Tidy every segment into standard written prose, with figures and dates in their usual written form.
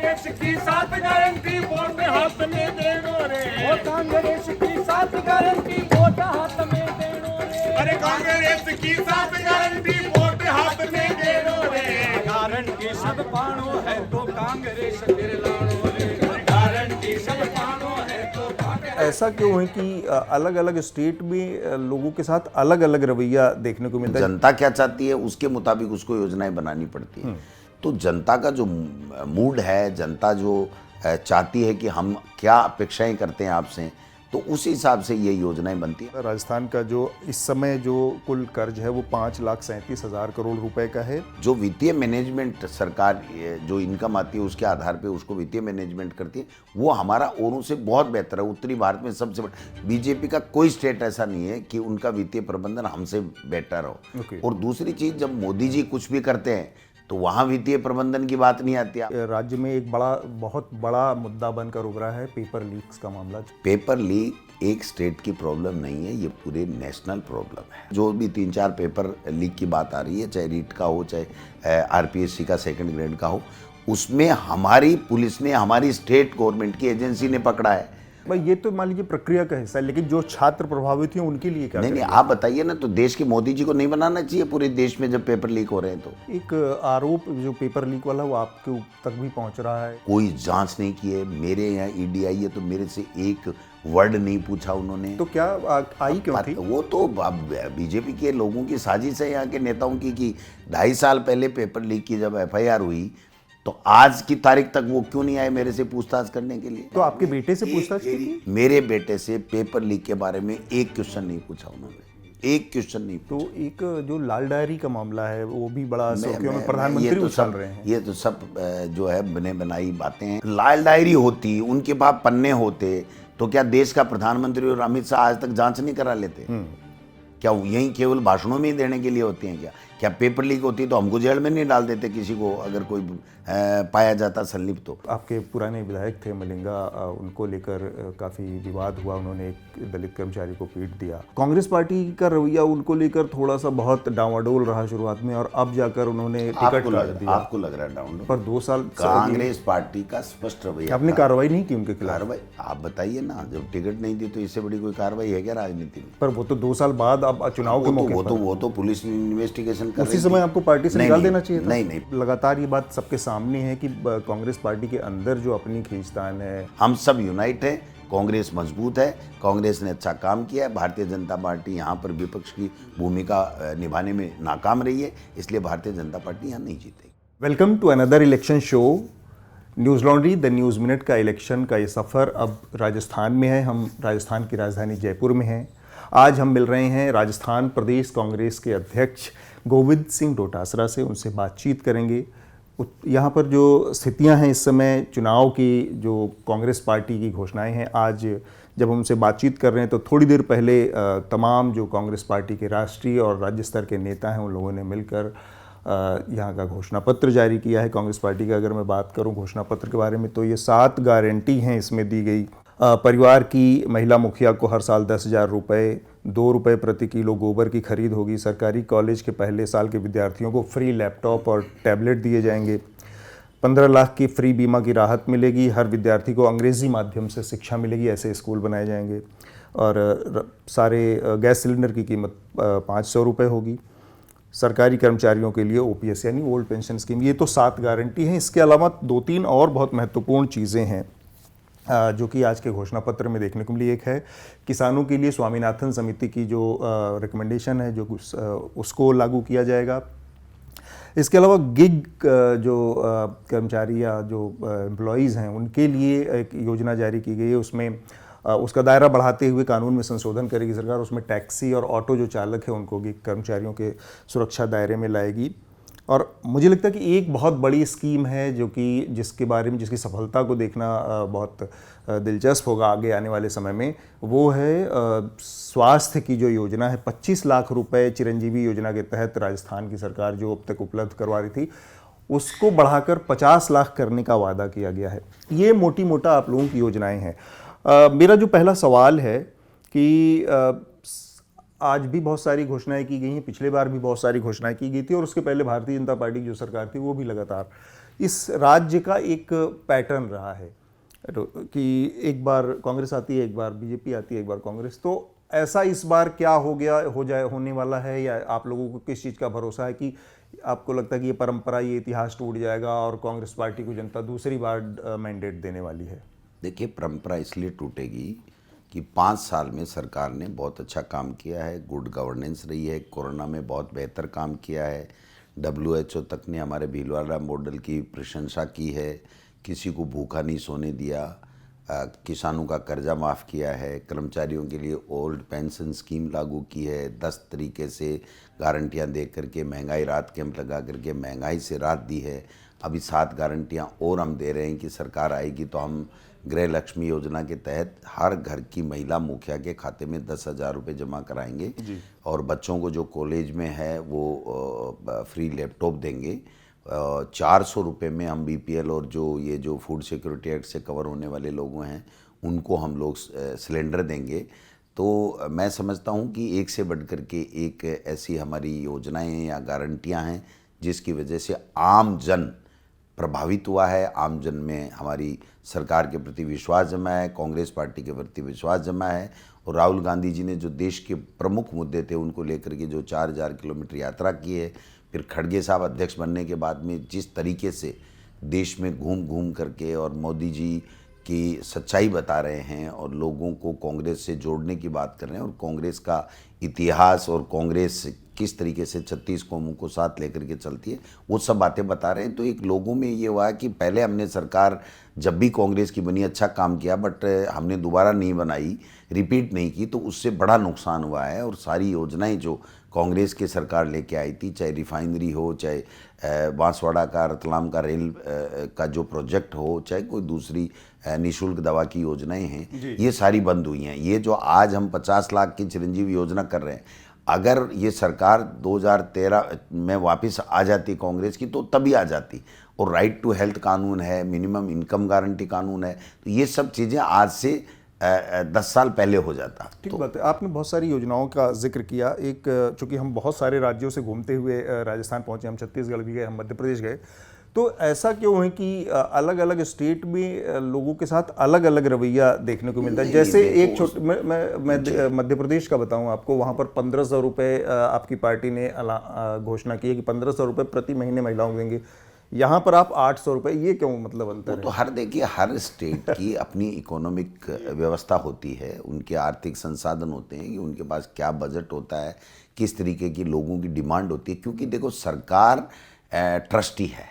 कांग्रेस की 7 guarantee vote हाथ में देनो रे, ओ कांग्रेस की 7 गारंटी वोट हाथ में देनो रे, अरे कांग्रेस की 7 गारंटी वोट हाथ में देनो रे, गारंटी सब पानो है तो कांग्रेस फिर लानो रे, गारंटी सब पानो है तो कांग्रेस। ऐसा क्यों है कि अलग अलग स्टेट में लोगों के साथ अलग अलग रवैया देखने को मिलता है? जनता क्या चाहती है उसके मुताबिक उसको योजनाएं बनानी पड़ती है। तो जनता का जो मूड है, जनता जो चाहती है कि हम क्या अपेक्षाएं करते हैं आपसे, तो उस हिसाब से ये योजनाएं बनती है। राजस्थान का जो इस समय जो कुल कर्ज है वो 5,37,000 करोड़ रुपए का है। जो वित्तीय मैनेजमेंट सरकार जो इनकम आती है उसके आधार पे उसको वित्तीय मैनेजमेंट करती है, वो हमारा औरों से बहुत बेहतर है। उत्तरी भारत में सबसे बड़ा, बीजेपी का कोई स्टेट ऐसा नहीं है कि उनका वित्तीय प्रबंधन हमसे बेटर हो। और दूसरी चीज, जब मोदी जी कुछ भी करते हैं तो वहाँ वित्तीय प्रबंधन की बात नहीं आती। राज्य में एक बहुत बड़ा मुद्दा बनकर उभरा है पेपर लीक्स का मामला। पेपर लीक एक स्टेट की प्रॉब्लम नहीं है, ये पूरे नेशनल प्रॉब्लम है। जो भी 3-4 पेपर लीक की बात आ रही है, चाहे रीट का हो, चाहे आरपीएससी का सेकंड ग्रेड का हो, उसमें हमारी पुलिस ने, हमारी स्टेट गवर्नमेंट की एजेंसी ने पकड़ा है। भाई ये तो मान लीजिए प्रक्रिया का हिस्सा है, लेकिन जो छात्र प्रभावित हैं उनके लिए क्या? नहीं, आप बताइए ना। तो देश के मोदी जी को नहीं बनाना चाहिए पूरे देश में जब पेपर लीक हो रहे हैं? तो एक आरोप जो पेपर लीक वाला वो आपके तक भी पहुंच रहा है। कोई जांच नहीं की है। मेरे यहाँ ईडी आई है तो मेरे से एक वर्ड नहीं पूछा उन्होंने। तो क्या आई क्यों थी? वो तो बीजेपी के लोगों की साजिश है, यहाँ के नेताओं की, कि 2.5 साल पहले पेपर लीक की जब एफआईआर हुई तो आज की तारीख तक वो क्यों नहीं आए मेरे से पूछताछ करने के लिए? तो आपके बेटे से पूछताछ की थी? मेरे बेटे से पेपर लीक के बारे में एक क्वेश्चन नहीं पूछा उन्होंने, एक क्वेश्चन नहीं। तो एक जो लाल डायरी का मामला है वो भी बड़ा सुर्खियों में प्रधानमंत्री उछाल रहे हैं। ये तो सब जो है बने बनाई बातें हैं। लाल डायरी होती, उनके पास पन्ने होते, तो क्या देश का प्रधानमंत्री और अमित शाह आज तक जांच नहीं करा लेते? क्या यही केवल भाषणों में ही देने के लिए होती हैं? क्या पेपर लीक होती तो हमको जेल में नहीं डाल देते किसी को, अगर कोई पाया जाता संलिप्त? तो आपके पुराने विधायक थे मलिंगा, उनको लेकर काफ़ी विवाद हुआ, उन्होंने एक दलित कर्मचारी को पीट दिया। कांग्रेस पार्टी का रवैया उनको लेकर थोड़ा सा बहुत डावाडोल रहा शुरुआत में, और अब जाकर उन्होंने टिकट काट दिया। आपको लग रहा है डाउन? पर 2 साल कांग्रेस पार्टी का स्पष्ट रवैया। आपने कार्रवाई नहीं की उनके खिलाफ? कार्रवाई आप बताइए ना, जब टिकट नहीं दी तो इससे बड़ी कोई कार्रवाई है क्या राजनीति में? पर वो तो 2 साल बाद, अब चुनाव के मौके पर वो तो पुलिस इन्वेस्टिगेशन कर रही उसी समय आपको पार्टी से निकाल देना चाहिए था। नहीं, लगातार ये बात सबके सामने है कि कांग्रेस पार्टी के अंदर जो अपनी खींचतान है। हम सब यूनाइट है, कांग्रेस मजबूत है, कांग्रेस ने अच्छा काम किया है। भारतीय जनता पार्टी यहाँ पर विपक्ष की भूमिका निभाने में नाकाम रही है, इसलिए भारतीय जनता पार्टी यहाँ नहीं जीतेगी। Welcome to another election show, news laundry the news minute का इलेक्शन का ये सफ़र अब राजस्थान में है। हम राजस्थान की राजधानी जयपुर में हैं। आज हम मिल रहे हैं राजस्थान प्रदेश कांग्रेस के अध्यक्ष गोविंद सिंह डोटासरा से, उनसे बातचीत करेंगे। यहाँ पर जो स्थितियाँ हैं इस समय चुनाव की, जो कांग्रेस पार्टी की घोषणाएं हैं, आज जब हम उनसे बातचीत कर रहे हैं तो थोड़ी देर पहले तमाम जो कांग्रेस पार्टी के राष्ट्रीय और राज्य स्तर के नेता हैं उन लोगों ने मिलकर यहाँ का घोषणा पत्र जारी किया है। कांग्रेस पार्टी का अगर मैं बात करूँ घोषणा पत्र के बारे में, तो ये 7 गारंटी हैं इसमें दी गई। परिवार की महिला मुखिया को हर साल 10,000 रुपये, 2 रुपये प्रति किलो गोबर की खरीद होगी। सरकारी कॉलेज के पहले साल के विद्यार्थियों को फ्री लैपटॉप और टैबलेट दिए जाएंगे। 15 लाख की फ्री बीमा की राहत मिलेगी। हर विद्यार्थी को अंग्रेज़ी माध्यम से शिक्षा मिलेगी, ऐसे स्कूल बनाए जाएंगे। और सारे गैस सिलेंडर की कीमत 500 रुपये होगी। सरकारी कर्मचारियों के लिए ओपीएस यानी ओल्ड पेंशन स्कीम। ये तो 7 गारंटी हैं। इसके अलावा 2-3 और बहुत महत्वपूर्ण चीज़ें हैं जो कि आज के घोषणा पत्र में देखने को मिली। एक है किसानों के लिए स्वामीनाथन समिति की जो रिकमेंडेशन है, जो उसको लागू किया जाएगा। इसके अलावा गिग जो कर्मचारी या जो एम्प्लॉयज़ हैं उनके लिए एक योजना जारी की गई है। उसमें उसका दायरा बढ़ाते हुए कानून में संशोधन करेगी सरकार। उसमें टैक्सी और ऑटो जो चालक है उनको गिग कर्मचारियों के सुरक्षा दायरे में लाएगी। और मुझे लगता है कि एक बहुत बड़ी स्कीम है जो कि जिसके बारे में, जिसकी सफलता को देखना बहुत दिलचस्प होगा आगे आने वाले समय में, वो है स्वास्थ्य की जो योजना है। 25 लाख रुपए चिरंजीवी योजना के तहत राजस्थान की सरकार जो अब तक उपलब्ध करवा रही थी, उसको बढ़ाकर 50 लाख करने का वादा किया गया है। ये मोटी मोटा आप लोगों की योजनाएं हैं। मेरा जो पहला सवाल है कि आज भी बहुत सारी घोषणाएं की गई हैं, पिछले बार भी बहुत सारी घोषणाएं की गई थी, और उसके पहले भारतीय जनता पार्टी की जो सरकार थी वो भी लगातार इस राज्य का एक पैटर्न रहा है कि एक बार कांग्रेस आती है, एक बार बीजेपी आती है, एक बार कांग्रेस। तो ऐसा इस बार क्या होने वाला है, या आप लोगों को किस चीज़ का भरोसा है कि आपको लगता है कि ये परंपरा, ये इतिहास टूट जाएगा और कांग्रेस पार्टी को जनता दूसरी बार मैंडेट देने वाली है? देखिए, परंपरा इसलिए टूटेगी कि 5 साल में सरकार ने बहुत अच्छा काम किया है, गुड गवर्नेंस रही है, कोरोना में बहुत बेहतर काम किया है, WHO तक ने हमारे भीलवाड़ा मॉडल की प्रशंसा की है, किसी को भूखा नहीं सोने दिया, किसानों का कर्जा माफ़ किया है, कर्मचारियों के लिए ओल्ड पेंशन स्कीम लागू की है, 10 तरीके से गारंटियां दे करके महंगाई राहत कैंप लगा करके महंगाई से राहत दी है। अभी 7 गारंटियां और हम दे रहे हैं कि सरकार आएगी तो हम गृह लक्ष्मी योजना के तहत हर घर की महिला मुखिया के खाते में 10,000 रुपये जमा कराएंगे और बच्चों को जो कॉलेज में है वो फ्री लैपटॉप देंगे। 400 रुपये में हम BPL और जो फूड सिक्योरिटी एक्ट से कवर होने वाले लोग हैं उनको हम लोग सिलेंडर देंगे। तो मैं समझता हूं कि एक से बढ़कर के एक ऐसी हमारी योजनाएं या गारंटियां हैं जिसकी वजह से आम जन प्रभावित हुआ है, आम जन में हमारी सरकार के प्रति विश्वास जमा है, कांग्रेस पार्टी के प्रति विश्वास जमा है। और राहुल गांधी जी ने जो देश के प्रमुख मुद्दे थे उनको लेकर के जो 4,000 किलोमीटर यात्रा की है, फिर खड़गे साहब अध्यक्ष बनने के बाद में जिस तरीके से देश में घूम घूम करके और मोदी जी की सच्चाई बता रहे हैं और लोगों को कांग्रेस से जोड़ने की बात कर रहे हैं और कांग्रेस का इतिहास और कांग्रेस किस तरीके से 36 कौमों को साथ लेकर के चलती है वो सब बातें बता रहे हैं। तो एक लोगों में ये हुआ कि पहले हमने सरकार जब भी कांग्रेस की बनी अच्छा काम किया, बट हमने दोबारा नहीं बनाई, रिपीट नहीं की, तो उससे बड़ा नुकसान हुआ है। और सारी योजनाएं जो कांग्रेस की सरकार लेके आई थी, चाहे रिफाइनरी हो, चाहे बांसवाड़ा का रतलाम का रेल का जो प्रोजेक्ट हो, चाहे कोई दूसरी निःशुल्क दवा की योजनाएं हैं, ये सारी बंद हुई हैं। ये जो आज हम 50 लाख की चिरंजीवी योजना कर रहे हैं, अगर ये सरकार 2013 में वापस आ जाती कांग्रेस की तो तभी आ जाती। और राइट टू हेल्थ कानून है, मिनिमम इनकम गारंटी कानून है, तो ये सब चीज़ें आज से 10 साल पहले हो जाता। ठीक बात है। आपने बहुत सारी योजनाओं का जिक्र किया। एक, चूंकि हम बहुत सारे राज्यों से घूमते हुए राजस्थान पहुंचे, हम छत्तीसगढ़ भी गए, हम मध्य प्रदेश गए, तो ऐसा क्यों है कि अलग अलग स्टेट में लोगों के साथ अलग अलग रवैया देखने को मिलता है? जैसे एक छोटे मैं मध्य प्रदेश का बताऊं आपको, वहां पर 1,500 रुपये आपकी पार्टी ने घोषणा की है कि 1,500 रुपये प्रति महीने महिलाओं देंगे। यहाँ पर आप 800 रुपये, ये क्यों मतलब अंतर है? तो देखिए, हर स्टेट की अपनी इकोनॉमिक व्यवस्था होती है, उनके आर्थिक संसाधन होते हैं कि उनके पास क्या बजट होता है, किस तरीके की लोगों की डिमांड होती है। क्योंकि देखो, सरकार ट्रस्टी है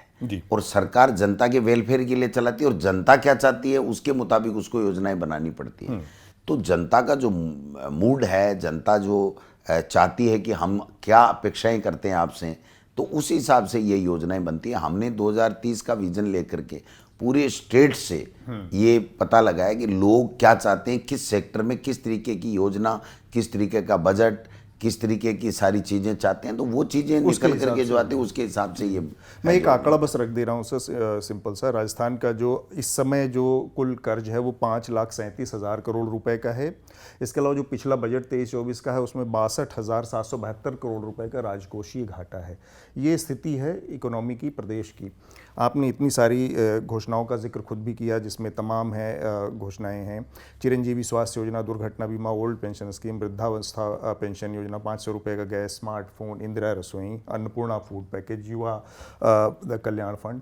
और सरकार जनता के वेलफेयर के लिए चलाती है और जनता क्या चाहती है उसके मुताबिक उसको योजनाएं बनानी पड़ती है। तो जनता का जो मूड है, जनता जो चाहती है कि हम क्या अपेक्षाएं करते हैं आपसे, तो उस हिसाब से ये योजनाएं बनती है। हमने 2030 का विजन लेकर के पूरे स्टेट से ये पता लगाया कि लोग क्या चाहते हैं, किस सेक्टर में किस तरीके की योजना, किस तरीके का बजट, किस तरीके की सारी चीज़ें चाहते हैं, तो वो चीज़ें निकल करके जो आती है उसके हिसाब से ये। मैं एक आंकड़ा बस रख दे रहा हूँ सर, सिंपल सा। राजस्थान का जो इस समय जो कुल कर्ज है वो 5,37,000 करोड़ रुपए का है। इसके अलावा जो पिछला बजट 23-24 का है उसमें 62,772 करोड़ रुपए का राजकोषीय घाटा है। ये स्थिति है इकोनॉमी की, प्रदेश की। आपने इतनी सारी घोषणाओं का जिक्र खुद भी किया जिसमें तमाम है घोषणाएं हैं। चिरंजीवी स्वास्थ्य योजना, दुर्घटना बीमा, ओल्ड पेंशन स्कीम, वृद्धावस्था पेंशन योजना, 500 रुपये का गैस, स्मार्टफोन, इंदिरा रसोई, अन्नपूर्णा फूड पैकेज, युवा कल्याण फंड,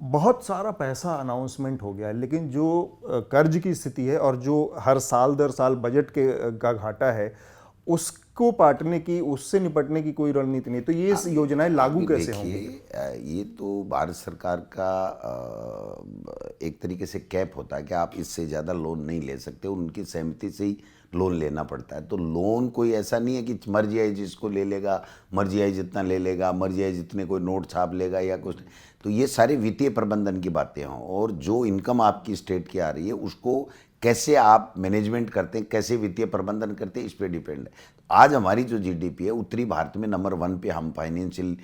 बहुत सारा पैसा अनाउंसमेंट हो गया है। लेकिन जो कर्ज की स्थिति है और जो हर साल दर साल बजट का घाटा है, उसको पाटने की, उससे निपटने की कोई रणनीति नहीं। तो ये योजनाएं लागू कैसे होंगी? ये तो भारत सरकार का एक तरीके से कैप होता है कि आप इससे ज़्यादा लोन नहीं ले सकते, उनकी सहमति से ही लोन लेना पड़ता है। तो लोन कोई ऐसा नहीं है कि मर्जी आई जिसको ले लेगा, मर्जी आई जितना ले लेगा, मर्जी आई जितने कोई नोट छाप लेगा या कुछ। तो ये सारे वित्तीय प्रबंधन की बातें हों, और जो इनकम आपकी स्टेट की आ रही है उसको कैसे आप मैनेजमेंट करते हैं, कैसे वित्तीय प्रबंधन करते हैं, इस पे डिपेंड है। आज हमारी जो GDP है उत्तरी भारत में नंबर 1 पे हम फाइनेंशियल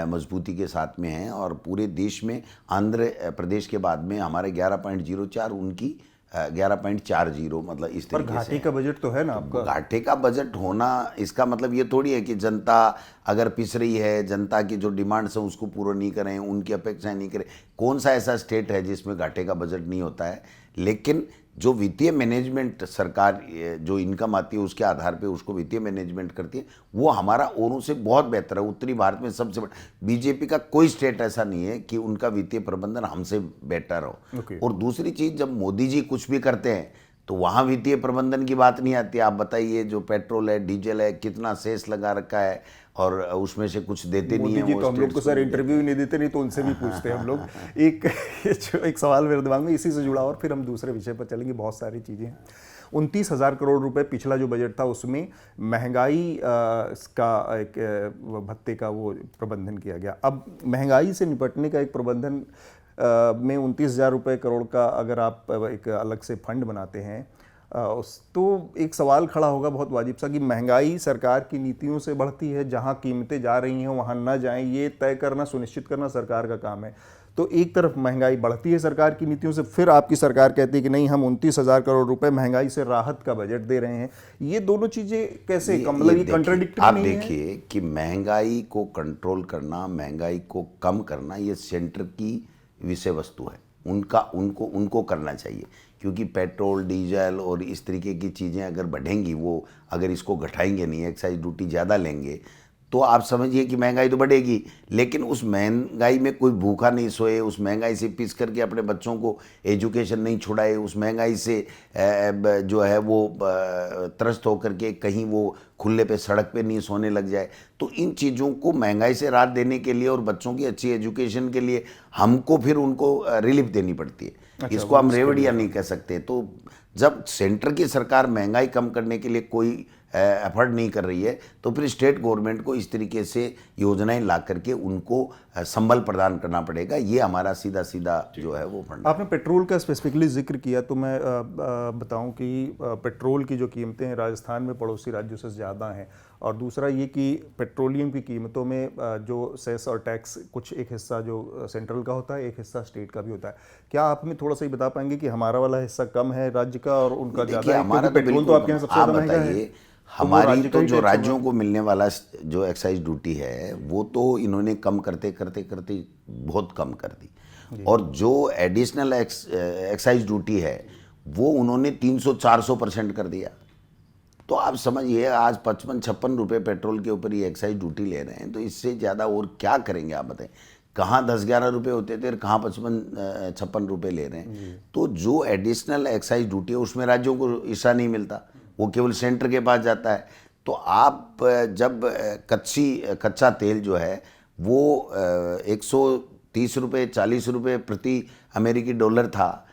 मजबूती के साथ में हैं, और पूरे देश में आंध्र प्रदेश के बाद में हमारे 11.04 उनकी 11.40, मतलब इस पर तरीके घाटे से। का बजट तो है ना आपका। घाटे का बजट होना इसका मतलब ये थोड़ी है कि जनता अगर पिस रही है, जनता की जो डिमांड्स हैं उसको पूरा नहीं करें, उनकी अपेक्षाएं नहीं करें। कौन सा ऐसा स्टेट है जिसमें घाटे का बजट नहीं होता है? लेकिन जो वित्तीय मैनेजमेंट सरकार जो इनकम आती है उसके आधार पे उसको वित्तीय मैनेजमेंट करती है, वो हमारा औरों से बहुत बेहतर है। उत्तरी भारत में सबसे बड़ा, बीजेपी का कोई स्टेट ऐसा नहीं है कि उनका वित्तीय प्रबंधन हमसे बेटर हो। Okay. और दूसरी चीज़, जब मोदी जी कुछ भी करते हैं तो वहाँ वित्तीय प्रबंधन की बात नहीं आती। आप बताइए, जो पेट्रोल है, डीजल है, कितना सेस लगा रखा है और उसमें से कुछ देते नहीं मोदी है जी वो तो हम लोग को स्टेट्स सर इंटरव्यू ही नहीं देते, नहीं तो उनसे भी पूछते हैं हम लोग। एक सवाल मेरे दिमाग में इसी से जुड़ा और फिर हम दूसरे विषय पर चलेंगे। बहुत सारी चीज़ें हैं। 29,000 करोड़ रुपए पिछला जो बजट था उसमें महंगाई का एक भत्ते का वो प्रबंधन किया गया। अब महंगाई से निपटने का एक प्रबंधन में 29,000 रुपये करोड़ का अगर आप एक अलग से फंड बनाते हैं तो एक सवाल खड़ा होगा बहुत वाजिब सा कि महंगाई सरकार की नीतियों से बढ़ती है, जहां कीमतें जा रही हैं वहां ना जाएं, ये तय करना, सुनिश्चित करना सरकार का काम है। तो एक तरफ महंगाई बढ़ती है सरकार की नीतियों से, फिर आपकी सरकार कहती है कि नहीं, हम 29,000 करोड़ रुपए महंगाई से राहत का बजट दे रहे हैं। ये दोनों चीजें कैसे, मतलब ये कंट्राडिक्टरी आप नहीं है? देखिए कि महंगाई को कंट्रोल करना, महंगाई को कम करना, ये सेंटर की विषय वस्तु है। उनको करना चाहिए, क्योंकि पेट्रोल, डीजल और इस तरीके की चीज़ें अगर बढ़ेंगी, वो अगर इसको घटाएंगे नहीं, एक्साइज ड्यूटी ज़्यादा लेंगे, तो आप समझिए कि महंगाई तो बढ़ेगी। लेकिन उस महंगाई में कोई भूखा नहीं सोए, उस महंगाई से पिस करके अपने बच्चों को एजुकेशन नहीं छुड़ाए, उस महंगाई से जो है वो त्रस्त होकर के कहीं वो खुले पे सड़क पे नहीं सोने लग जाए। तो इन चीज़ों को महंगाई से राहत देने के लिए और बच्चों की अच्छी एजुकेशन के लिए हमको फिर उनको रिलीफ देनी पड़ती है। अच्छा, इसको हम रेवड़िया नहीं कह सकते। तो जब सेंटर की सरकार महंगाई कम करने के लिए कोई एफर्ट नहीं कर रही है, तो फिर स्टेट गवर्नमेंट को इस तरीके से योजनाएं ला करके उनको संबल प्रदान करना पड़ेगा। ये हमारा सीधा सीधा जो है वो फंड। आपने पेट्रोल का स्पेसिफिकली जिक्र किया, तो मैं बताऊं कि पेट्रोल की जो कीमतें हैं राजस्थान में पड़ोसी राज्यों से ज़्यादा हैं, और दूसरा ये कि पेट्रोलियम की कीमतों में जो सेस और टैक्स, कुछ एक हिस्सा जो सेंट्रल का होता है, एक हिस्सा स्टेट का भी होता है। क्या आप हमें थोड़ा सा ही बता पाएंगे कि हमारा वाला हिस्सा कम है राज्य का और उनका ज़्यादा है? हमारा क्योंकि पेट्रोल तो आपके यहाँ सबसे ज़्यादा महंगा है। हमारी तो जो राज्यों को मिलने वाला जो एक्साइज ड्यूटी है वो तो इन्होंने कम करते करते करते बहुत कम कर दी, और जो एडिशनल एक्साइज ड्यूटी है वो उन्होंने 300-400% कर दिया। तो आप समझिए, आज 55-56 रुपये पेट्रोल के ऊपर ये एक्साइज ड्यूटी ले रहे हैं, तो इससे ज़्यादा और क्या करेंगे आप बताएं? कहाँ 10-11 रुपये होते थे और कहाँ 55-56 रुपये ले रहे हैं। तो जो एडिशनल एक्साइज ड्यूटी है उसमें राज्यों को हिस्सा नहीं मिलता, वो केवल सेंटर के पास जाता है। तो आप जब कच्चा तेल जो है वो 130 रुपये 40 रुपये प्रति अमेरिकी डॉलर था,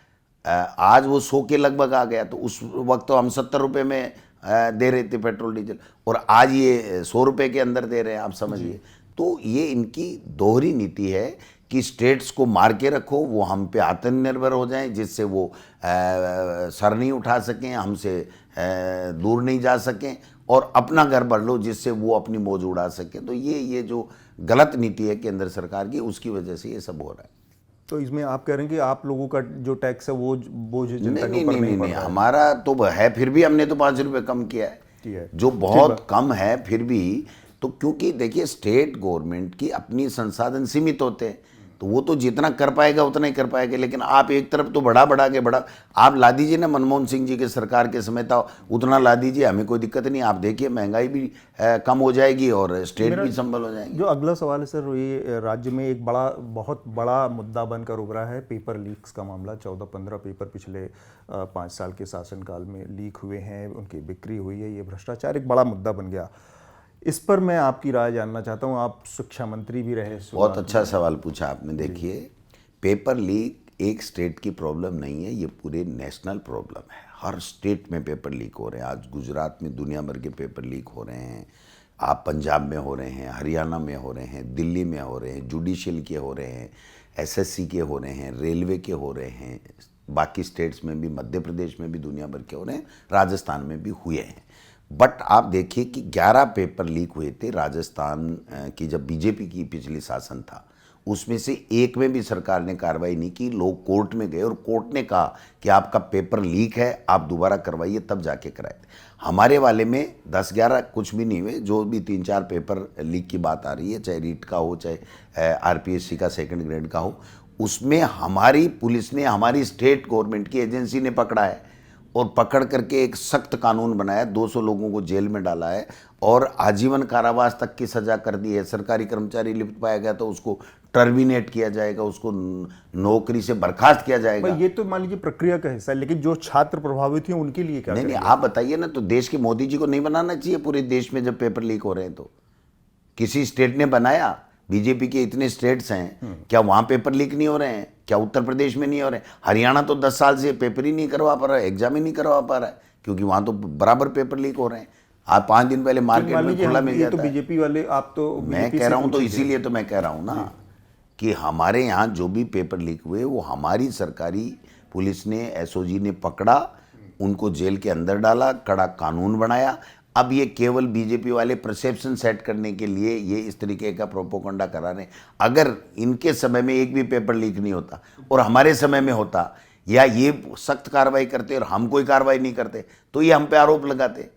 आज वो 100 के लगभग आ गया। तो उस वक्त तो हम 70 रुपये में दे रहे थे पेट्रोल डीजल, और आज ये 100 रुपये के अंदर दे रहे हैं, आप समझिए। तो ये इनकी दोहरी नीति है कि स्टेट्स को मार के रखो, वो हम पे आत्मनिर्भर हो जाएं, जिससे वो सर नहीं उठा सकें, हमसे दूर नहीं जा सकें, और अपना घर भर लो जिससे वो अपनी मौज उड़ा सकें। तो ये जो गलत नीति है केंद्र सरकार की, उसकी वजह से ये सब हो रहा है। तो इसमें आप कह रहे हैं कि आप लोगों का जो टैक्स है वो बोझ जनता के ऊपर नहीं, पड़ रहा है? हमारा तो है, फिर भी हमने तो 5 रुपये कम किया है, जो बहुत कम है फिर भी। तो क्योंकि देखिए, स्टेट गवर्नमेंट की अपनी संसाधन सीमित होते हैं, तो वो तो जितना कर पाएगा उतना ही कर पाएगा। लेकिन आप एक तरफ तो बढ़ा आप ला दीजिए ना, मनमोहन सिंह जी के सरकार के समय था उतना ला दीजिए, हमें कोई दिक्कत नहीं। आप देखिए, महंगाई भी कम हो जाएगी और स्टेट भी संभल हो जाएगी। जो अगला सवाल है सर, ये राज्य में एक बहुत बड़ा मुद्दा बनकर उभरा है पेपर लीक्स का मामला। 14-15 पेपर पिछले 5 साल के शासनकाल में लीक हुए हैं, उनकी बिक्री हुई है, ये भ्रष्टाचार एक बड़ा मुद्दा बन गया। इस पर मैं आपकी राय जानना चाहता हूँ, आप शिक्षा मंत्री भी रहे। बहुत अच्छा सवाल पूछा आपने। देखिए, पेपर लीक एक स्टेट की प्रॉब्लम नहीं है, ये पूरे नेशनल प्रॉब्लम है। हर स्टेट में पेपर लीक हो रहे हैं। आज गुजरात में दुनिया भर के पेपर लीक हो रहे हैं, आप पंजाब में हो रहे हैं, हरियाणा में हो रहे हैं, दिल्ली में हो रहे हैं, जुडिशियल के हो रहे हैं, SSC के हो रहे हैं, रेलवे के हो रहे हैं, बाकी स्टेट्स में भी, मध्य प्रदेश में भी दुनिया भर के हो रहे हैं, राजस्थान में भी हुए हैं। बट आप देखिए कि 11 पेपर लीक हुए थे राजस्थान की, जब बीजेपी की पिछली शासन था। उसमें से एक में भी सरकार ने कार्रवाई नहीं की। लोग कोर्ट में गए और कोर्ट ने कहा कि आपका पेपर लीक है, आप दोबारा करवाइए, तब जाके कराए थे। हमारे वाले में 10-11 कुछ भी नहीं हुए। जो भी 3-4 पेपर लीक की बात आ रही है, चाहे रीट का हो, चाहे आरपीएससी का सेकंड ग्रेड का हो, उसमें हमारी पुलिस ने, हमारी स्टेट गवर्नमेंट की एजेंसी ने पकड़ा है और पकड़ करके एक सख्त कानून बनाया, 200 लोगों को जेल में डाला है और आजीवन कारावास तक की सजा कर दी है। सरकारी कर्मचारी लिप्त पाया गया तो उसको टर्मिनेट किया जाएगा, उसको नौकरी से बर्खास्त किया जाएगा। ये तो मान लीजिए प्रक्रिया का हिस्सा है, लेकिन जो छात्र प्रभावित हुए उनके लिए क्या नहीं, करेंगे? आप बताइए ना। तो देश के मोदी जी को नहीं बनाना चाहिए पूरे देश में जब पेपर लीक हो रहे हैं? तो किसी स्टेट ने बनाया? बीजेपी के इतने स्टेट्स हैं, क्या वहां पेपर लीक नहीं हो रहे हैं? क्या उत्तर प्रदेश में नहीं हो रहे हैं? हरियाणा तो 10 साल से पेपर ही नहीं करवा पा रहा है, एग्जाम ही नहीं करवा पा रहा है, क्योंकि वहां तो बराबर पेपर लीक हो रहे हैं। आप 5 दिन पहले मार्केट में खुला मिल जाता है। तो बीजेपी वाले, आप तो मैं कह रहा हूं, तो इसीलिए तो मैं कह रहा हूं ना कि हमारे यहाँ जो भी पेपर लीक हुए वो हमारी सरकारी पुलिस ने, एसओजी ने पकड़ा, उनको जेल के अंदर डाला, कड़ा कानून बनाया। अब ये केवल बीजेपी वाले परसेप्शन सेट करने के लिए ये इस तरीके का प्रोपोगंडा करा रहे हैं। अगर इनके समय में एक भी पेपर लीक नहीं होता और हमारे समय में होता, या ये सख्त कार्रवाई करते और हम कोई कार्रवाई नहीं करते, तो ये हम पे आरोप लगाते।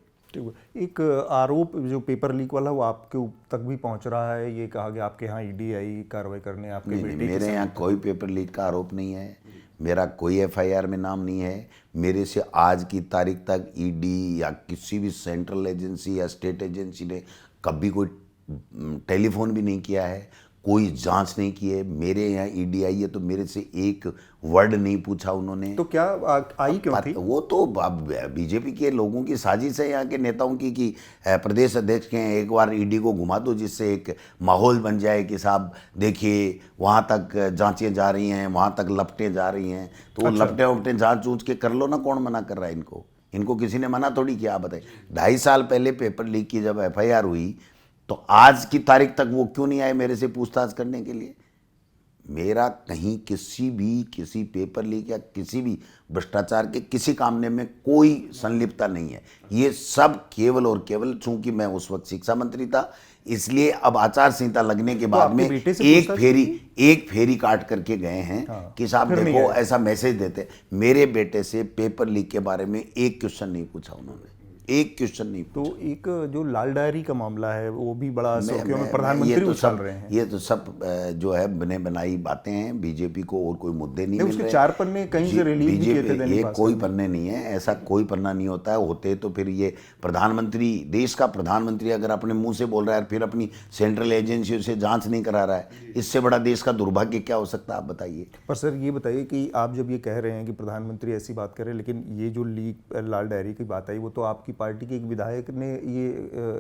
एक आरोप जो पेपर लीक वाला वो आपके तक भी पहुंच रहा है, ये कहा गया आपके यहाँ ईडी आई कार्रवाई करने आपके बेटे के। मेरे यहाँ कोई पेपर लीक का आरोप नहीं है, मेरा कोई एफआईआर में नाम नहीं है। मेरे से आज की तारीख तक ईडी या किसी भी सेंट्रल एजेंसी या स्टेट एजेंसी ने कभी कोई टेलीफोन भी नहीं किया है, कोई जांच नहीं की है। मेरे यहाँ ईडी आई है तो मेरे से एक वर्ड नहीं पूछा उन्होंने। तो क्या आई क्यों थी? वो तो बीजेपी के लोगों की साजिश है, यहाँ के नेताओं की, कि प्रदेश अध्यक्ष के एक बार ईडी को घुमा दो, जिससे एक माहौल बन जाए कि साहब देखिए वहाँ तक जांचें जा रही हैं, वहाँ तक लपटें जा रही हैं, तो वो लपटें वपटें जांच ऊँच के कर लो ना। कौन मना कर रहा है इनको? इनको किसी ने मना थोड़ी किया। आप बताइए, 2.5 साल पहले पेपर लीक की जब एफआईआर हुई तो आज की तारीख तक वो क्यों नहीं आए मेरे से पूछताछ करने के लिए? मेरा कहीं किसी पेपर लीक या किसी भी भ्रष्टाचार के किसी काम में कोई संलिप्तता नहीं है। ये सब केवल और केवल, चूंकि मैं उस वक्त शिक्षा मंत्री था, इसलिए अब आचार संहिता लगने के बाद में एक फेरी काट करके गए हैं कि साहब देखो ऐसा मैसेज देते। मेरे बेटे से पेपर लीक के बारे में एक क्वेश्चन नहीं पूछा उन्होंने, एक क्वेश्चन नहीं। तो एक जो लाल डायरी का मामला है वो भी बड़ा सुर्खियों में प्रधानमंत्री उछाल रहे हैं। ये तो सब जो है बने बनाई बातें हैं। बीजेपी को और कोई मुद्दे नहीं मिल रहे। 4 पन्ने कहीं से रिलीज भी किए थे। ये कोई पन्ने नहीं है, ऐसा कोई पन्ना नहीं होता है। होते तो फिर ये प्रधानमंत्री, देश का प्रधानमंत्री अगर अपने मुंह से बोल रहा है फिर अपनी सेंट्रल एजेंसियों से जांच नहीं करा रहा है, इससे बड़ा देश का दुर्भाग्य क्या हो सकता है? आप बताइए। पर सर ये बताइए कि आप जब ये कह रहे हैं कि प्रधानमंत्री ऐसी बात कर रहे हैं, लेकिन ये जो लीक लाल डायरी की बात आई वो तो आपकी पार्टी के एक विधायक ने ये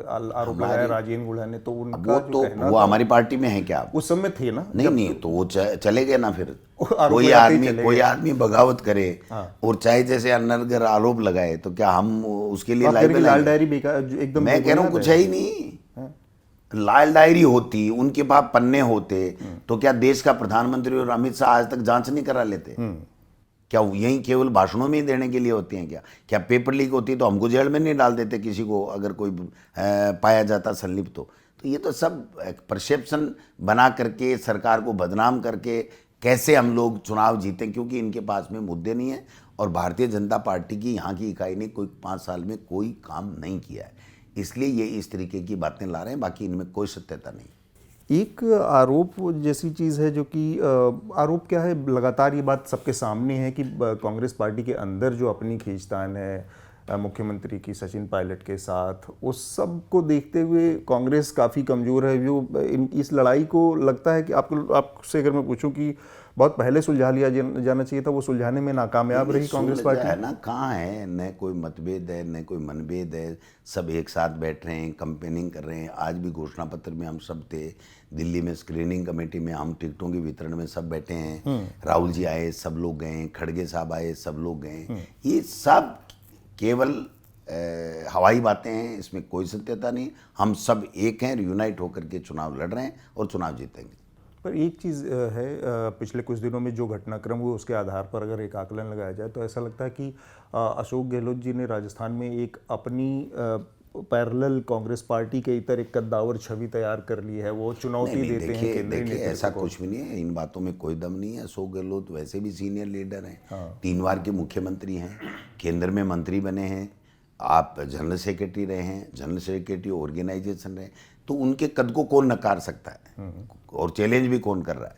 आरोप लगाया, राजेंद्र गुढ़ा ने। तो उनका वो हमारी पार्टी में है क्या? उस समय थे ना? नहीं तो वो चले गए ना। फिर कोई आदमी बगावत करे और चाहे जैसे अनर्गल आरोप लगाए तो क्या हम उसके लिए लाल डायरी एकदम? मैं कह रहा हूँ कुछ है ही नहीं। लाल डायरी होती, उनके पास पन्ने होते, तो क्या देश का प्रधानमंत्री और अमित शाह आज तक जांच नहीं करा लेते? क्या यही केवल भाषणों में ही देने के लिए होती हैं क्या पेपर लीक होती तो हमको जेल में नहीं डाल देते किसी को अगर कोई पाया जाता संलिप्त तो ये तो सब परसेप्शन बना करके, सरकार को बदनाम करके कैसे हम लोग चुनाव जीतें, क्योंकि इनके पास में मुद्दे नहीं है। और भारतीय जनता पार्टी की यहाँ की इकाई ने कोई 5 साल में कोई काम नहीं किया है, इसलिए ये इस तरीके की बातें ला रहे हैं। बाकी इनमें कोई सत्यता नहीं। एक आरोप जैसी चीज़ है जो कि आरोप क्या है, लगातार ये बात सबके सामने है कि कांग्रेस पार्टी के अंदर जो अपनी खींचतान है मुख्यमंत्री की सचिन पायलट के साथ, उस सब को देखते हुए कांग्रेस काफ़ी कमज़ोर है। जो इस लड़ाई को लगता है कि आपसे अगर मैं पूछूं कि बहुत पहले सुलझा लिया जाना चाहिए था, वो सुलझाने में नाकामयाब रही कांग्रेस पार्टी है ना। कहाँ है, न कोई मतभेद है न कोई मनभेद है, सब एक साथ बैठ रहे हैं, कंपेनिंग कर रहे हैं। आज भी घोषणा पत्र में हम सब थे, दिल्ली में स्क्रीनिंग कमेटी में हम टिकटों के वितरण में सब बैठे हैं। राहुल जी आए, सब लोग गए, खड़गे साहब आए, सब लोग गए। ये सब केवल हवाई बातें हैं, इसमें कोई सत्यता नहीं। हम सब एक हैं, यूनाइट होकर के चुनाव लड़ रहे हैं और चुनाव जीतेंगे। पर एक चीज़ है, पिछले कुछ दिनों में जो घटनाक्रम हुए उसके आधार पर अगर एक आकलन लगाया जाए तो ऐसा लगता है कि अशोक गहलोत जी ने राजस्थान में एक अपनी पैरेलल कांग्रेस पार्टी के इतर एक कद्दावर छवि तैयार कर ली है, वो चुनौती नहीं, देते हैं देखिए केंद्रीय देखिए नेतृत्व ऐसा को। कुछ भी नहीं है, इन बातों में कोई दम नहीं है। अशोक गहलोत वैसे भी सीनियर लीडर हैं, हाँ। 3 बार के मुख्यमंत्री हैं, केंद्र में मंत्री बने हैं, आप जनरल सेक्रेटरी रहे हैं, जनरल सेक्रेटरी ऑर्गेनाइजेशन रहे, तो उनके कद को कौन नकार सकता है और चैलेंज भी कौन कर रहा है।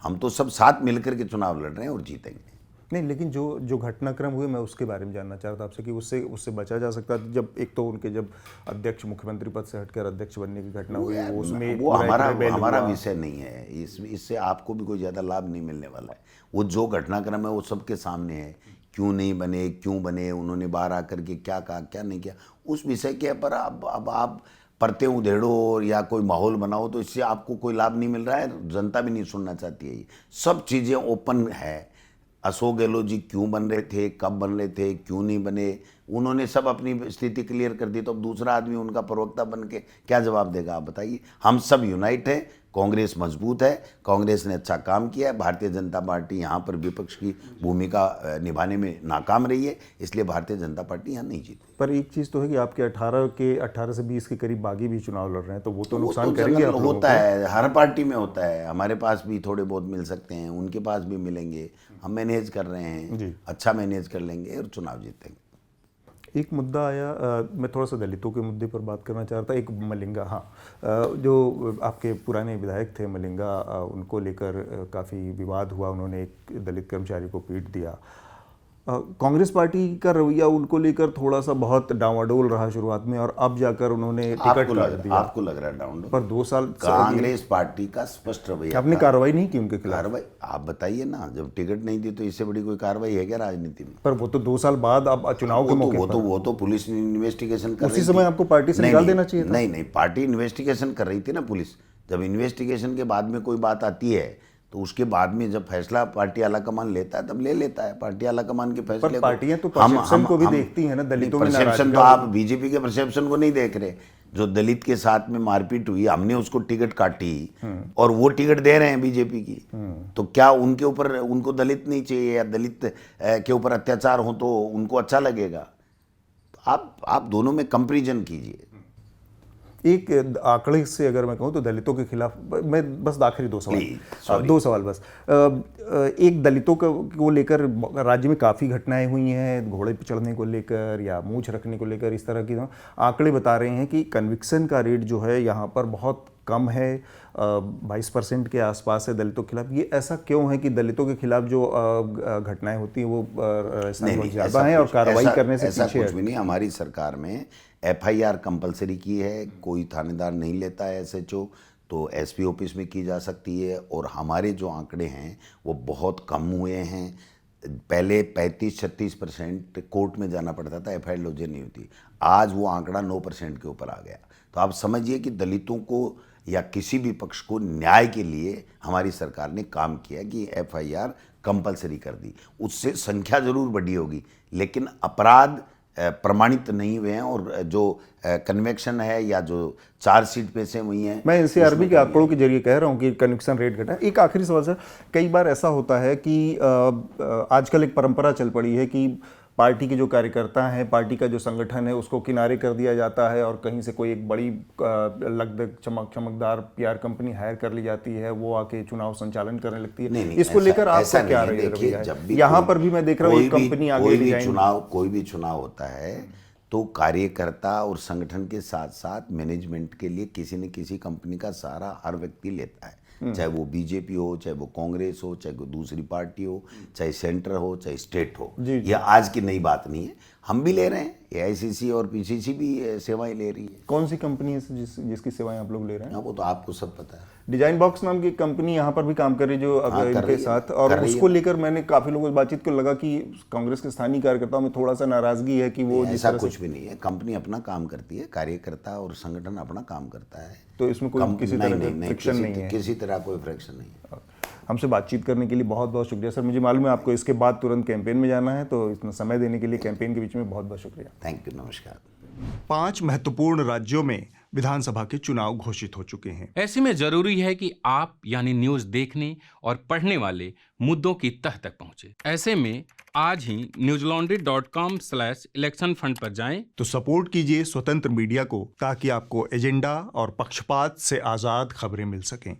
हम तो सब साथ मिलकर के चुनाव लड़ रहे हैं और जीतेंगे। नहीं, लेकिन जो घटनाक्रम हुए मैं उसके बारे में जानना चाह रहा था आपसे कि उससे बचा जा सकता है। जब एक तो उनके जब अध्यक्ष मुख्यमंत्री पद से हटकर अध्यक्ष बनने की घटना हुई, वो उसमें वो पूरा एक rebel हमारा हुआ। विषय नहीं है। इससे आपको भी कोई ज़्यादा लाभ नहीं मिलने वाला है। वो जो घटनाक्रम है वो सबके सामने है, क्यों नहीं बने, क्यों बने, उन्होंने बाहर आकर के क्या कहा क्या नहीं किया, उस विषय के पर अब आप परतें उधेड़ो या कोई माहौल बनाओ तो इससे आपको कोई लाभ नहीं मिल रहा है, जनता भी नहीं सुनना चाहती है। ये सब चीज़ें ओपन है। अशोक गहलोत जी क्यों बन रहे थे, कब बन रहे थे, क्यों नहीं बने, उन्होंने सब अपनी स्थिति क्लियर कर दी, तो अब दूसरा आदमी उनका प्रवक्ता बन के क्या जवाब देगा, आप बताइए। हम सब यूनाइट हैं, कांग्रेस मजबूत है, कांग्रेस ने अच्छा काम किया है, भारतीय जनता पार्टी यहाँ पर विपक्ष की भूमिका निभाने में नाकाम रही है, इसलिए भारतीय जनता पार्टी यहाँ नहीं जीती। पर एक चीज़ तो है कि आपके 18 से 20 के करीब बागी भी चुनाव लड़ रहे हैं, तो वो तो वो नुकसान तो करेंगे आप जनरल लोगों होता को। है, हर पार्टी में होता है। हमारे पास भी थोड़े बहुत मिल सकते हैं, उनके पास भी मिलेंगे। हम मैनेज कर रहे जी। हैं, अच्छा मैनेज कर लेंगे और चुनाव जीतेंगे। एक मुद्दा आया, मैं थोड़ा सा दलितों के मुद्दे पर बात करना चाह रहा था। एक मलिंगा, हाँ, जो आपके पुराने विधायक थे मलिंगा, उनको लेकर काफ़ी विवाद हुआ, उन्होंने एक दलित कर्मचारी को पीट दिया। कांग्रेस पार्टी का रवैया उनको लेकर थोड़ा सा बहुत डावाडोल रहा शुरुआत में, और अब जाकर उन्होंने टिकट काट दिया। आपको लग रहा है डाउन, पर 2 साल कांग्रेस पार्टी का स्पष्ट रवैया आपने था। कार्रवाई नहीं की उनके खिलाफ। कार्रवाई आप बताइए ना, जब टिकट नहीं दी तो इससे बड़ी कोई कार्रवाई है क्या राजनीति में? पर वो तो 2 साल बाद अब चुनाव के मौके पर वो तो पुलिस इन्वेस्टिगेशन कर रही उसी थी। समय आपको पार्टी से निकाल देना चाहिए था। नहीं, पार्टी इन्वेस्टिगेशन कर रही थी ना पुलिस। जब इन्वेस्टिगेशन के बाद में कोई बात आती है तो उसके बाद में जब फैसला पार्टी आला कमान लेता है तब ले लेता है। पार्टी आला कमान के फैसले पर पार्टियां तो परसेप्शन को भी देखती हैं ना, दलितों में परसेप्शन तो आप बीजेपी के परसेप्शन को नहीं देख रहे। जो दलित के साथ में मारपीट हुई, हमने उसको टिकट काटी और वो टिकट दे रहे हैं बीजेपी की, तो क्या उनके ऊपर, उनको दलित नहीं चाहिए या दलित के ऊपर अत्याचार हो तो उनको अच्छा लगेगा? आप दोनों में कंपैरिजन कीजिए। एक आंकड़े से अगर मैं कहूँ तो दलितों के खिलाफ, मैं बस आखिरी 2 सवाल, 2 सवाल बस। एक दलितों को लेकर राज्य में काफ़ी घटनाएं हुई हैं, घोड़े पर चढ़ने को लेकर या मूंछ रखने को लेकर, इस तरह की आंकड़े बता रहे हैं कि कन्विक्शन का रेट जो है यहाँ पर बहुत कम है, 22% के आसपास है दलितों के खिलाफ। ये ऐसा क्यों है कि दलितों के खिलाफ जो घटनाएं होती हैं वो बहुत ज़्यादा हैं और कार्रवाई करने से ऐसा पीछे कुछ भी नहीं। हमारी सरकार में FIR कंपलसरी की है, कोई थानेदार नहीं लेता है SHO, तो SP ऑफिस में की जा सकती है। और हमारे जो आंकड़े हैं वो बहुत कम हुए हैं। पहले 35-36% कोर्ट में जाना पड़ता था, FIR लॉन्च नहीं होती। आज वो आंकड़ा 9% के ऊपर आ गया। तो आप समझिए कि दलितों को या किसी भी पक्ष को न्याय के लिए हमारी सरकार ने काम किया कि FIR कंपलसरी कर दी। उससे संख्या जरूर बढ़ी होगी लेकिन अपराध प्रमाणित नहीं हुए हैं, और जो कन्वेक्शन है या जो चार्जशीट पेश हुई हैं, मैं NCRB के आंकड़ों के जरिए कह रहा हूं कि कन्विक्शन रेट घटा है। एक आखिरी सवाल सर, कई बार ऐसा होता है कि आजकल एक परंपरा चल पड़ी है कि पार्टी के जो कार्यकर्ता हैं, पार्टी का जो संगठन है, उसको किनारे कर दिया जाता है और कहीं से कोई एक बड़ी लगभग चमकदार PR कंपनी हायर कर ली जाती है, वो आके चुनाव संचालन करने लगती है। नहीं, इसको लेकर आपका क्या रवैया है? रवैया है? यहाँ पर भी मैं देख रहा हूँ एक कंपनी आगे कोई भी चुनाव होता है तो कार्यकर्ता और संगठन के साथ साथ मैनेजमेंट के लिए किसी न किसी कंपनी का सहारा हर व्यक्ति लेता है, चाहे वो बीजेपी हो, चाहे वो कांग्रेस हो, चाहे कोई दूसरी पार्टी हो, चाहे सेंटर हो, चाहे स्टेट हो। ये आज की नई बात नहीं है, हम भी ले रहे हैं। AICC और PCC भी सेवाएं ले रही है। कौन सी कंपनी है जिसकी सेवाएं आप लोग ले रहे हैं? वो तो आपको सब पता है। डिजाइन बॉक्स नाम की कंपनी यहाँ पर भी काम कर रही है जो इनके साथ, और उसको लेकर मैंने काफी लोगों से बातचीत को लगा कि कांग्रेस के स्थानीय कार्यकर्ताओं में थोड़ा सा नाराजगी है कि वो ऐसा कुछ भी नहीं है। कंपनी अपना काम करती है, कार्यकर्ता और संगठन अपना काम करता है, तो इसमें कोई किसी तरह का फ्रिक्शन नहीं है, किसी तरह कोई फ्रिक्शन नहीं है। हमसे बातचीत करने के लिए बहुत बहुत शुक्रिया सर। मुझे मालूम है आपको इसके बाद तुरंत कैंपेन में जाना है, तो इतना समय देने के लिए कैंपेन के बीच में बहुत बहुत शुक्रिया। थैंक यू, नमस्कार। 5 महत्वपूर्ण राज्यों में विधानसभा के चुनाव घोषित हो चुके हैं। ऐसे में जरूरी है कि आप यानी न्यूज देखने और पढ़ने वाले मुद्दों की तह तक पहुंचे। ऐसे में आज ही newslaundry.com/election fund पर जाएं। तो सपोर्ट कीजिए स्वतंत्र मीडिया को ताकि आपको एजेंडा और पक्षपात से आजाद खबरें मिल सकें।